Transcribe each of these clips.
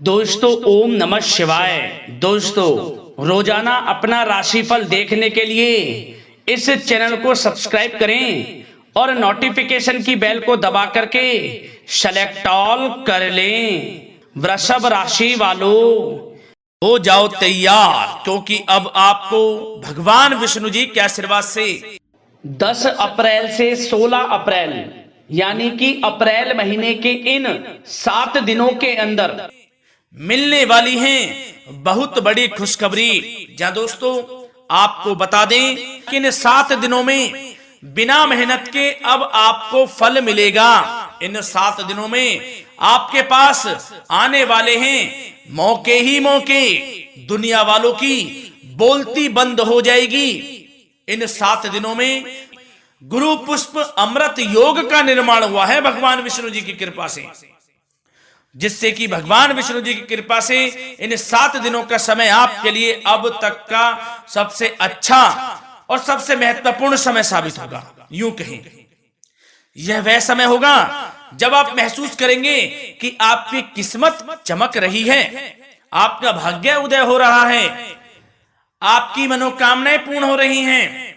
दोस्तों ओम नमः शिवाय। दोस्तों रोजाना अपना राशिफल देखने के लिए इस चैनल को सब्सक्राइब करें और नोटिफिकेशन की बेल को दबा करके सेलेक्ट ऑल कर लें। वृषभ राशि वालों हो जाओ तैयार, क्योंकि अब आपको भगवान विष्णु जी के आशीर्वाद से 10 अप्रैल से 16 अप्रैल यानी कि अप्रैल महीने के इन 7 दिनों के अंदर मिलने वाली हैं बहुत बड़ी खुशखबरी। जहां दोस्तों आपको बता दें कि इन 7 दिनों में बिना मेहनत के अब आपको फल मिलेगा। इन 7 दिनों में आपके पास आने वाले हैं मौके ही मौके। दुनिया वालों की बोलती बंद हो जाएगी। इन 7 दिनों में गुरु पुष्प अमृत योग का निर्माण हुआ है भगवान विष्णु जी की कृपा से, जिससे कि भगवान विष्णु जी की कृपा से इन 7 दिनों का समय आपके लिए अब तक का सबसे अच्छा और सबसे महत्वपूर्ण समय साबित होगा। यूं कहें यह वह समय होगा जब आप महसूस करेंगे कि आपकी किस्मत चमक रही है, आपका भाग्य उदय हो रहा है, आपकी मनोकामनाएं पूर्ण हो रही हैं,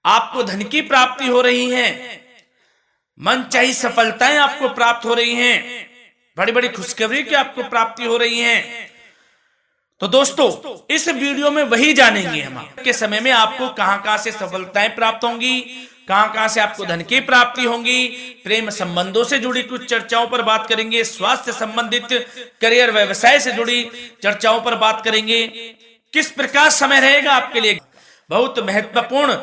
आपको धन की प्राप्ति हो रही है, मनचाही सफलताएं आपको प्राप्त हो रही हैं, बड़ी बड़ी खुशखबरी की आपको प्राप्ति हो रही है। तो दोस्तों इस वीडियो में वही जानेंगे हम के समय में आपको कहां से सफलताएं प्राप्त होंगी, कहां से आपको धन की प्राप्ति होंगी, प्रेम संबंधों से जुड़ी कुछ चर्चाओं पर बात करेंगे, स्वास्थ्य संबंधित करियर व्यवसाय से जुड़ी चर्चाओं पर बात करेंगे। किस प्रकार समय रहेगा आपके लिए, बहुत महत्वपूर्ण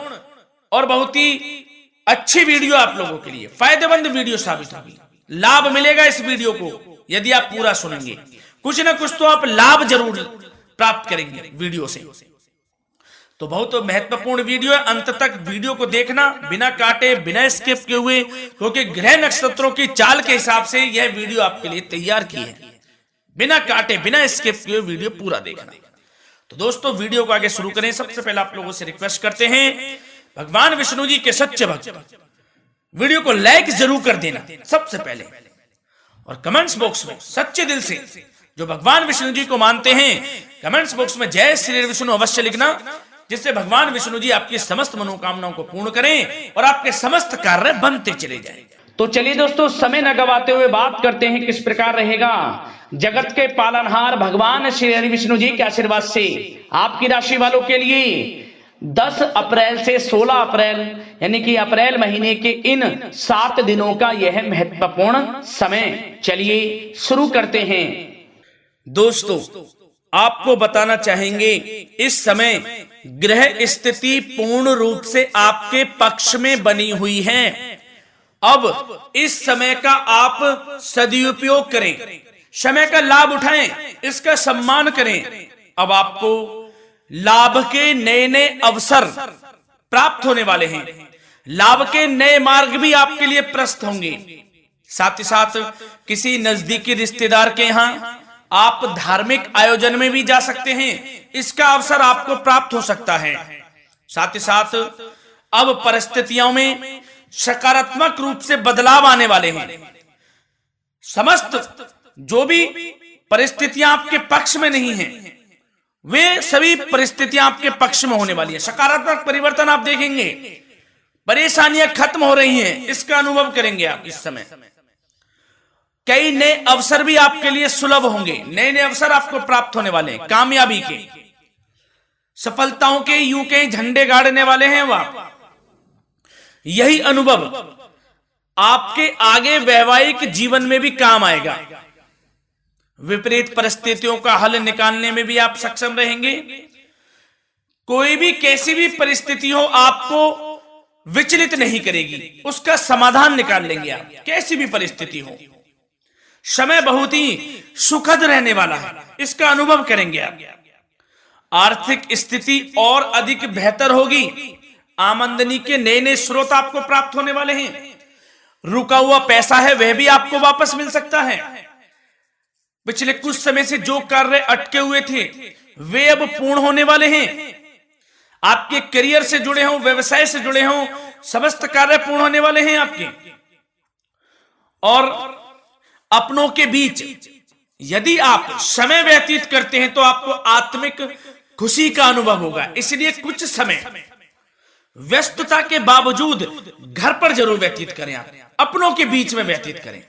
और बहुत ही अच्छी वीडियो आप लोगों के लिए फायदेमंद वीडियो साबित होगी। लाभ मिलेगा इस वीडियो को यदि आप पूरा सुनेंगे, कुछ ना कुछ तो आप लाभ जरूर प्राप्त करेंगे वीडियो से। तो बहुत महत्वपूर्ण वीडियो है, अंत तक वीडियो को देखना बिना काटे बिना स्किप किए हुए, क्योंकि ग्रह नक्षत्रों की चाल के हिसाब से यह वीडियो आपके लिए तैयार की है। बिना काटे बिना स्किप किए वीडियो पूरा देखना। तो दोस्तों वीडियो को आगे शुरू करें। सबसे पहले आप लोगों से रिक्वेस्ट करते हैं, भगवान विष्णु जी के सच्चे भक्त वीडियो को लाइक जरूर कर देना सबसे पहले, और कमेंट्स बॉक्स में सच्चे दिल से जो भगवान विष्णु जी को मानते हैं कमेंट्स बॉक्स में जय श्री विष्णु अवश्य लिखना, जिससे भगवान विष्णु जी आपकी समस्त मनोकामनाओं को पूर्ण करें और आपके समस्त कार्य बनते चले जाएं। तो चलिए दोस्तों समय न गवाते हुए बात करते हैं किस प्रकार रहेगा जगत के पालनहार भगवान श्री हरि विष्णु जी के आशीर्वाद से आपकी राशि वालों के लिए 10 अप्रैल से 16 अप्रैल यानी कि अप्रैल महीने के इन 7 दिनों का यह महत्वपूर्ण समय। चलिए शुरू करते हैं। दोस्तों आपको बताना चाहेंगे इस समय ग्रह स्थिति पूर्ण रूप से आपके पक्ष में बनी हुई है। अब इस समय का आप सदुपयोग करें, समय का लाभ उठाएं, इसका सम्मान करें। अब आपको लाभ के नए नए अवसर प्राप्त होने वाले हैं, लाभ के नए मार्ग भी आपके लिए प्रशस्त होंगे। साथ ही साथ किसी नजदीकी रिश्तेदार के यहाँ आप धार्मिक आयोजन में भी जा सकते हैं, इसका अवसर आपको प्राप्त हो सकता है। साथ ही साथ अब परिस्थितियों में सकारात्मक रूप से बदलाव आने वाले हैं। समस्त जो भी परिस्थितियां आपके पक्ष में नहीं हैं, वे सभी परिस्थितियां आपके पक्ष में होने वाली है। सकारात्मक परिवर्तन आप देखेंगे, परेशानियां खत्म हो रही हैं, इसका अनुभव करेंगे आप इस समय। कई नए अवसर भी आपके लिए सुलभ होंगे, नए नए अवसर आपको प्राप्त होने वाले हैं, कामयाबी के, सफलताओं के यूं के झंडे गाड़ने वाले हैं वह। यही अनुभव आपके आगे वैवाहिक जीवन में भी काम आएगा। विपरीत परिस्थितियों का हल निकालने में भी आप सक्षम रहेंगे। कोई भी कैसी भी परिस्थिति हो आपको विचलित नहीं करेगी, उसका समाधान निकाल लेंगे आप, कैसी भी परिस्थिति हो। समय बहुत ही सुखद रहने वाला है, इसका अनुभव करेंगे आप। आर्थिक स्थिति और अधिक बेहतर होगी, आमदनी के नए नए स्रोत आपको प्राप्त होने वाले हैं। रुका हुआ पैसा है वह भी आपको वापस मिल सकता है। पिछले कुछ समय से जो कार्य अटके हुए थे वे अब पूर्ण होने वाले हैं। आपके करियर से जुड़े हों, व्यवसाय से जुड़े हों, समस्त कार्य पूर्ण होने वाले हैं आपके। और अपनों के बीच यदि आप समय व्यतीत करते हैं तो आपको आत्मिक खुशी का अनुभव होगा। इसलिए कुछ समय व्यस्तता के बावजूद घर पर जरूर व्यतीत करें, आप अपनों के बीच में व्यतीत करें।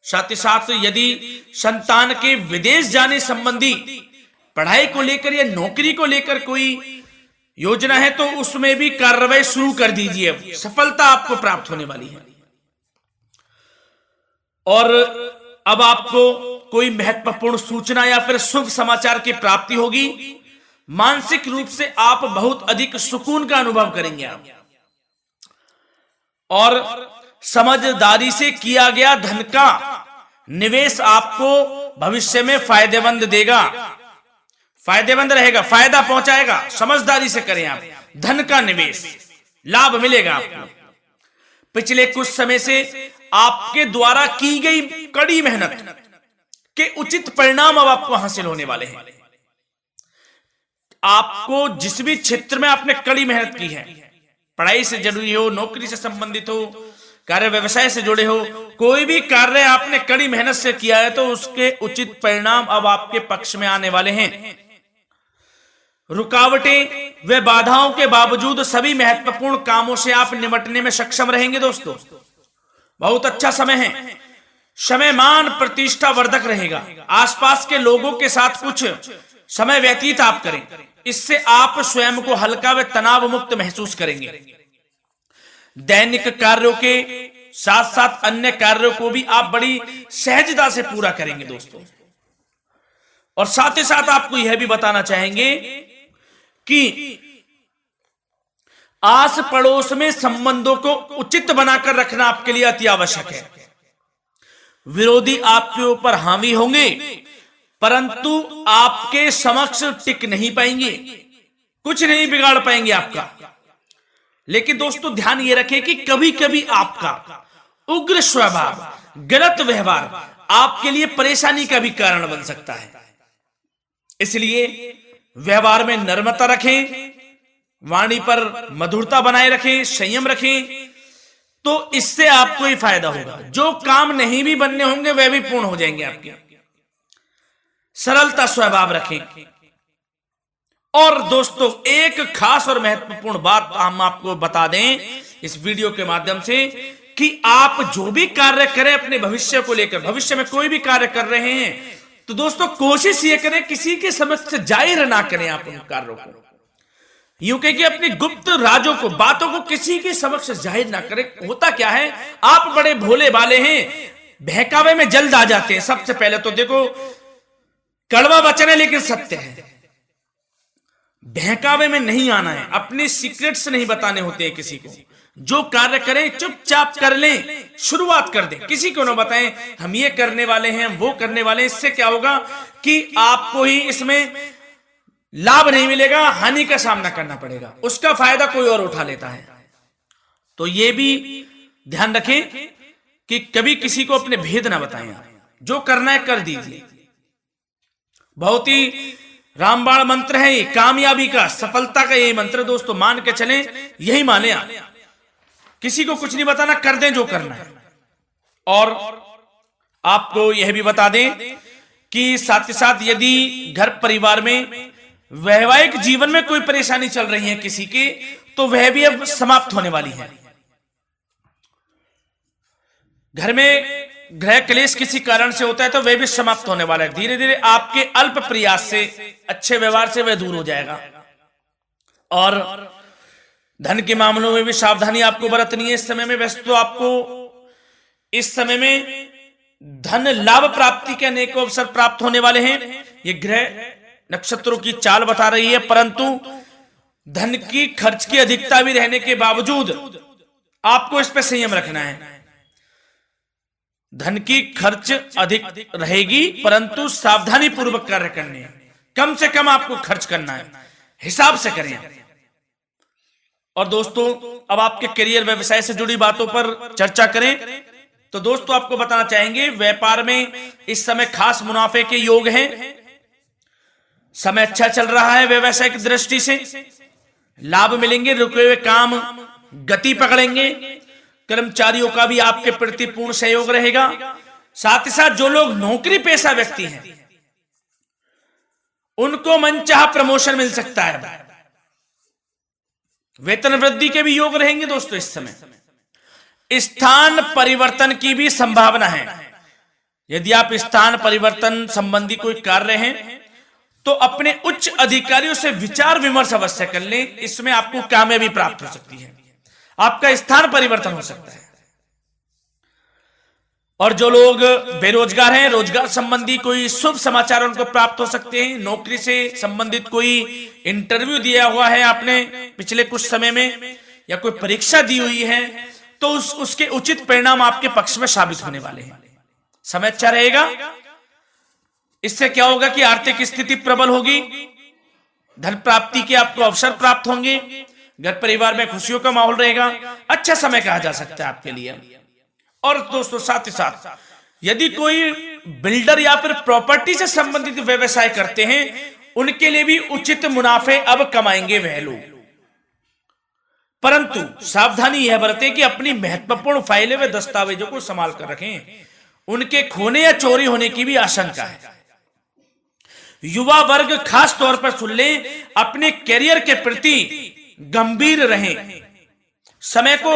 साथ ही साथ यदि संतान के विदेश जाने संबंधी पढ़ाई को लेकर या नौकरी को लेकर कोई योजना है तो उसमें भी कार्रवाई शुरू कर दीजिए, सफलता आपको प्राप्त होने वाली है। और अब आपको कोई महत्वपूर्ण सूचना या फिर शुभ समाचार की प्राप्ति होगी। मानसिक रूप से आप बहुत अधिक सुकून का अनुभव करेंगे आप, और समझदारी से किया गया धन का निवेश आपको भविष्य में फायदेमंद देगा, फायदेमंद रहेगा, फायदा पहुंचाएगा। समझदारी से करें आप, धन का निवेश, लाभ मिलेगा आपको। पिछले कुछ समय से आपके द्वारा की गई कड़ी मेहनत के उचित परिणाम अब आपको हासिल होने वाले हैं। आपको जिस भी क्षेत्र में आपने कड़ी मेहनत की है, पढ़ाई से जुड़ी हो, नौकरी से संबंधित हो, कार्य व्यवसाय से जुड़े हो, कोई भी कार्य आपने कड़ी मेहनत से किया है तो उसके उचित परिणाम अब आपके पक्ष में आने वाले हैं। रुकावटें व बाधाओं के बावजूद सभी महत्वपूर्ण कामों से आप निपटने में सक्षम रहेंगे। दोस्तों बहुत अच्छा समय है, समय मान प्रतिष्ठा वर्धक रहेगा। आसपास के लोगों के साथ कुछ समय व्यतीत आप करें, इससे आप स्वयं को हल्का व तनाव मुक्त महसूस करेंगे। दैनिक कार्यों के साथ साथ अन्य कार्यों को भी आप बड़ी सहजता से पूरा करेंगे दोस्तों। और साथ ही साथ आपको यह भी बताना चाहेंगे कि आस पड़ोस में संबंधों को उचित बनाकर रखना आपके लिए अति आवश्यक है। विरोधी आपके ऊपर हावी होंगे परंतु आपके समक्ष टिक नहीं पाएंगे, कुछ नहीं बिगाड़ पाएंगे आपका। लेकिन दोस्तों ध्यान ये रखें कि कभी कभी आपका उग्र स्वभाव, गलत व्यवहार आपके लिए परेशानी का भी कारण बन सकता है। इसलिए व्यवहार में नम्रता रखें, वाणी पर मधुरता बनाए रखें, संयम रखें, तो इससे आपको ही फायदा होगा। जो काम नहीं भी बनने होंगे वह भी पूर्ण हो जाएंगे आपके। सरलता स्वभाव रखें। और दोस्तों एक खास और महत्वपूर्ण बात हम आपको बता दें इस वीडियो के माध्यम से कि आप जो भी कार्य करें अपने भविष्य को लेकर, भविष्य में कोई भी कार्य कर रहे हैं तो दोस्तों कोशिश ये करें किसी के समक्ष जाहिर ना करें आप उन कार्यों को। यूं कहें कि अपनी गुप्त राजों को, बातों को किसी के समक्ष जाहिर ना करें। होता क्या है, आप बड़े भोले भाले हैं, बहकावे में जल्द आ जाते हैं। सबसे पहले तो देखो कड़वा वचन है लेकिन सत्य है, बहकावे में नहीं आना है, अपने सीक्रेट्स नहीं बताने होते हैं किसी को। जो कार्य करें चुपचाप कर लें, शुरुआत कर दें, किसी को ना बताएं हम ये करने वाले हैं, हम वो करने वाले हैं। इससे क्या होगा कि आपको ही इसमें लाभ नहीं मिलेगा, हानि का सामना करना पड़ेगा, उसका फायदा कोई और उठा लेता है। तो ये भी ध्यान रखें कि कभी किसी को अपने भेद ना बताएं, जो करना है कर दीजिए। बहुत ही रामबाण मंत्र है ये, कामयाबी का, सफलता का यही मंत्र दोस्तों, मान के चलें, यही माने आप। किसी को कुछ नहीं बताना, कर दें जो करना है। और आपको यह भी बता दें कि साथ ही साथ यदि घर परिवार में वैवाहिक जीवन में कोई परेशानी चल रही है किसी के, तो वह भी अब समाप्त होने वाली है। घर में गृह क्लेश किसी कारण से होता है तो वह भी समाप्त होने वाला है। धीरे धीरे आपके अल्प प्रयास से, अच्छे व्यवहार से वह दूर हो जाएगा। और धन के मामलों में भी सावधानी आपको बरतनी है इस समय में। वैसे तो आपको इस समय में धन लाभ प्राप्ति के अनेक अवसर प्राप्त होने वाले हैं, ये ग्रह नक्षत्रों की चाल बता रही है। परंतु धन की खर्च की अधिकता भी रहने के बावजूद आपको इस पर संयम रखना है। धन की खर्च अधिक रहेगी परंतु सावधानी पूर्वक कार्य करने हैं, कम से कम आपको खर्च करना है, हिसाब से करें। और दोस्तों अब आपके करियर व्यवसाय से जुड़ी बातों पर चर्चा करें तो दोस्तों आपको बताना चाहेंगे व्यापार में इस समय खास मुनाफे के योग हैं। समय अच्छा चल रहा है, व्यवसाय की दृष्टि से लाभ मिलेंगे, रुके हुए काम गति पकड़ेंगे। कर्मचारियों का भी आपके प्रति पूर्ण सहयोग रहेगा। साथ ही साथ जो लोग नौकरी पेशा व्यक्ति हैं उनको मनचाहा प्रमोशन मिल सकता है। वेतन वृद्धि के भी योग रहेंगे दोस्तों। इस समय स्थान परिवर्तन की भी संभावना है। यदि आप स्थान परिवर्तन संबंधी कोई कार्य हैं तो अपने उच्च अधिकारियों से विचार विमर्श अवश्य कर लें। इसमें आपको कामयाबी प्राप्त हो सकती है, आपका स्थान परिवर्तन हो सकता है। और जो लोग बेरोजगार हैं, रोजगार संबंधी कोई शुभ समाचार उनको प्राप्त हो सकते हैं। नौकरी से संबंधित कोई इंटरव्यू दिया हुआ है आपने पिछले कुछ समय में, या कोई परीक्षा दी हुई है, तो उसके उचित परिणाम आपके पक्ष में साबित होने वाले हैं। समय अच्छा रहेगा। इससे क्या होगा कि आर्थिक स्थिति प्रबल होगी, धन प्राप्ति के आपको अवसर प्राप्त होंगे, घर परिवार में खुशियों का माहौल रहेगा। अच्छा समय कहा जा सकता है आपके लिए। और दोस्तों साथ ही साथ यदि कोई बिल्डर या फिर प्रॉपर्टी से संबंधित व्यवसाय करते हैं उनके लिए भी उचित मुनाफे अब कमाएंगे वह लोग। परंतु सावधानी यह बरतें कि अपनी महत्वपूर्ण फाइलें व दस्तावेजों को संभाल कर रखें, उनके खोने या चोरी होने की भी आशंका है। युवा वर्ग खास तौर पर सुन लें, अपने करियर के प्रति गंभीर रहें, समय को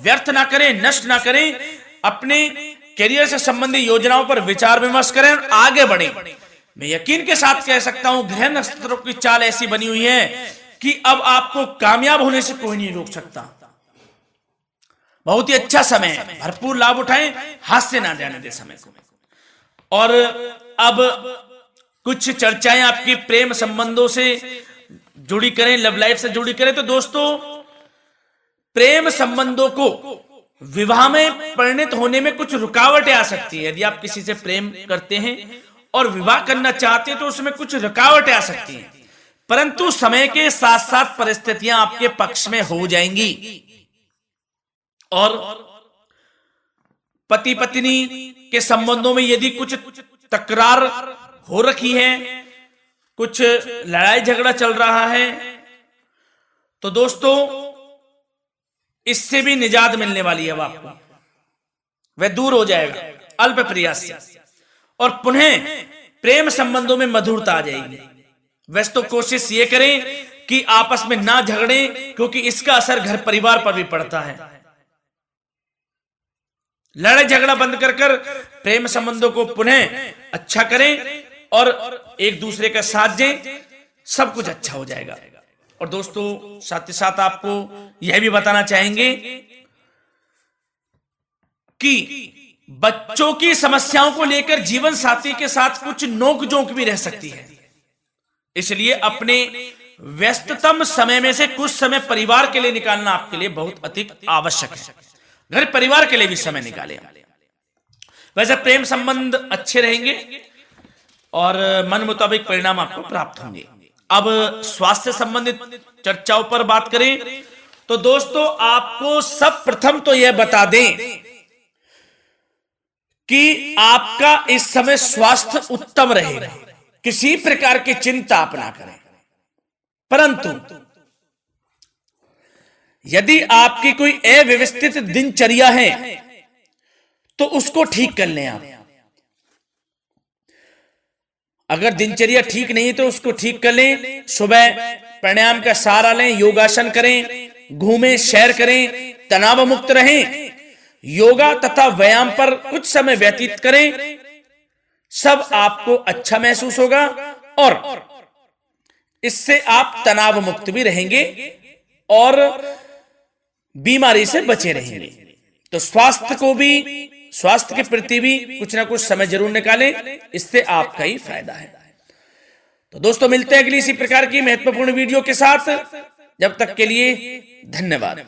व्यर्थ ना करें, नष्ट ना करें, अपने करियर से संबंधित योजनाओं पर विचार विमर्श करें और आगे बढ़ें। मैं यकीन के साथ कह सकता हूं ग्रह नक्षत्रों की चाल ऐसी बनी हुई है कि अब आपको कामयाब होने से कोई नहीं रोक सकता। बहुत ही अच्छा समय है, भरपूर लाभ उठाएं, हाथ से ना जाने दे समय को। और अब कुछ चर्चाएं आपकी प्रेम संबंधों से जुड़ी करें, लव लाइफ से जुड़ी करें। तो दोस्तों प्रेम संबंधों को विवाह में परिणत होने में कुछ रुकावटें आ सकती है। यदि आप किसी से प्रेम करते हैं और विवाह करना चाहते हैं तो उसमें कुछ रुकावटें आ सकती हैं, परंतु समय के साथ साथ परिस्थितियां आपके पक्ष में हो जाएंगी। और पति पत्नी के संबंधों में यदि कुछ तकरार हो रखी है, कुछ लड़ाई झगड़ा चल रहा है, तो दोस्तों इससे भी निजात मिलने वाली है। अब आपको वह दूर हो जाएगा अल्प प्रयास से, और पुनः प्रेम संबंधों में मधुरता आ जाएगी। वैसे तो कोशिश ये करें कि आपस में ना झगड़ें, क्योंकि इसका असर घर परिवार पर भी पड़ता है। लड़ाई झगड़ा बंद कर प्रेम संबंधों को पुनः अच्छा करें और एक दूसरे का साथ दें, सब कुछ अच्छा हो जाएगा। और दोस्तों साथ ही साथ आपको यह भी बताना चाहेंगे कि बच्चों की समस्याओं को लेकर जीवन साथी के साथ कुछ नोकझोंक भी रह सकती है। इसलिए अपने व्यस्ततम समय में से कुछ समय परिवार के लिए निकालना आपके लिए बहुत अधिक आवश्यक है। घर परिवार के लिए भी समय निकालें। वैसे प्रेम संबंध अच्छे रहेंगे और मन मुताबिक परिणाम आपको प्राप्त होंगे। अब स्वास्थ्य संबंधित चर्चाओं पर बात करें तो दोस्तों आपको सब प्रथम तो यह बता दें कि आपका इस समय स्वास्थ्य उत्तम रहेगा, किसी प्रकार की चिंता आप ना करें। परंतु यदि आपकी कोई अव्यवस्थित दिनचर्या है तो उसको ठीक कर लें आप। अगर दिनचर्या ठीक नहीं तो उसको ठीक कर लें। सुबह प्राणायाम का सहारा लें, योगासन करें, घूमें, सैर करें, तनाव मुक्त रहें, योगा तथा व्यायाम पर कुछ समय व्यतीत करें। सब आपको अच्छा महसूस होगा और इससे आप तनाव मुक्त भी रहेंगे और बीमारी से बचे रहेंगे। तो स्वास्थ्य के प्रति भी कुछ ना कुछ समय जरूर निकालें, इससे आपका ही फायदा है। तो दोस्तों मिलते हैं अगली इसी प्रकार की महत्वपूर्ण वीडियो के साथ। जब तक के लिए धन्यवाद।